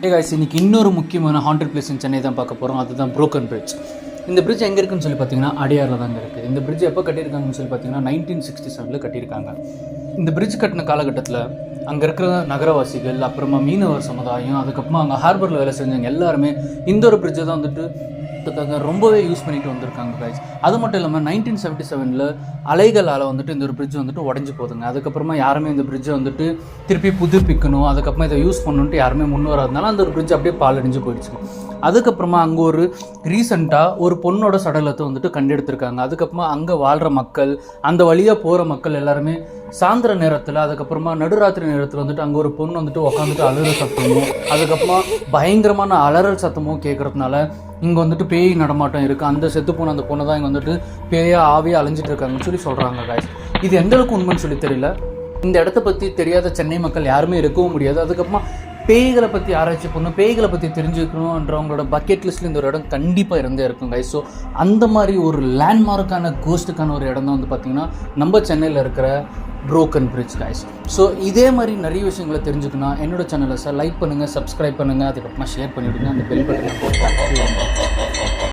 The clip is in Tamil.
guys, இன்னைக்கு இன்னொரு முக்கியமான ஹாண்டட் பிளேஸ் இன் சென்னை தான் பார்க்க போகிறோம். அதுதான் புரோக்கன் பிரிட்ஜ். இந்த பிரிட்ஜ் எங்கே இருக்குன்னு சொல்லி பார்த்தீங்கன்னா அடையாரில் தாங்க இருக்குது. இந்த பிரிட்ஜ் எப்போ கட்டியிருக்காங்கன்னு சொல்லி பார்த்தீங்கன்னா 1967 கட்டியிருக்காங்க. இந்த பிரிட்ஜ் கட்டின காலகட்டத்தில் அங்கே இருக்கிற நகரவாசிகள், அப்புறமா மீனவர் சமுதாயம், அதுக்கப்புறமா அங்கே ஹார்பரில் வேலை செஞ்சவங்க எல்லாருமே இந்த ஒரு பிரிட்ஜை தான் வந்துட்டு ரொம்பவே யூஸ் பண்ணிட்டு வந்திருக்காங்க கைஸ். அது மட்டும் இல்லாமல் 1977 அலைகளால் வந்துட்டு இந்த ஒரு பிரிட்ஜ் வந்துட்டு உடஞ்சி போகுதுங்க. அதுக்கப்புறமா யாருமே இந்த பிரிட்ஜை வந்துட்டு திருப்பி புதுப்பிக்கணும், அதுக்கப்புறமா இதை யூஸ் பண்ணணுன்ட்டு யாருமே முன் வராதனால அந்த ஒரு பிரிட்ஜ் அப்படியே பாலடைஞ்சு போயிடுச்சு. அதுக்கப்புறமா அங்கே ஒரு ரீசெண்டாக ஒரு பொண்ணோட சடலத்தை வந்துட்டு கண்டெடுத்திருக்காங்க. அதுக்கப்புறமா அங்கே வாழ்கிற மக்கள், அந்த வழியாக போகிற மக்கள் எல்லாருமே சாயந்தர நேரத்தில், அதுக்கப்புறமா நடுராத்திரி நேரத்தில் வந்துட்டு அங்கே ஒரு பொண்ணு வந்துட்டு உட்காந்துட்டு அலற சத்தமும், அதுக்கப்புறமா பயங்கரமான அலறல் சத்தமும் கேட்குறதுனால இங்கே வந்துட்டு பேய் நடமாட்டம் இருக்குது. அந்த செத்து போன அந்த பொண்ணு தான் இங்கே வந்துட்டு பேயா ஆவியாக அலைஞ்சிட்டு இருக்காங்கன்னு சொல்லி சொல்கிறாங்க காய்ஸ். இது எந்தளவுக்கு உண்மைன்னு சொல்லி தெரியல. இந்த இடத்த பற்றி தெரியாத சென்னை மக்கள் யாருமே இருக்கவும் முடியாது. அதுக்கப்புறமா பேய்களை பற்றி ஆராய்ச்சி பண்ணணும், பேய்களை பற்றி தெரிஞ்சுக்கணுன்றவங்களோட பக்கெட் லிஸ்ட்டில் இந்த ஒரு இடம் கண்டிப்பாக இருந்தே இருக்கும் கைஸ். ஸோ அந்த மாதிரி ஒரு லேண்ட்மார்க்கான கோஸ்ட்டுக்கான ஒரு இடம் தான் வந்து பார்த்திங்கன்னா நம்ம சென்னையில் இருக்கிற புரோக்கன் பிரிட்ஜ் கைஸ். ஸோ இதே மாதிரி நிறைய விஷயங்களை தெரிஞ்சுக்கணும். என்னோட சேனலை லைக் பண்ணுங்கள், சப்ஸ்கிரைப் பண்ணுங்கள், அதுக்கப்புறமா ஷேர் பண்ணிவிடுங்க, அந்த பெல் பட்டனை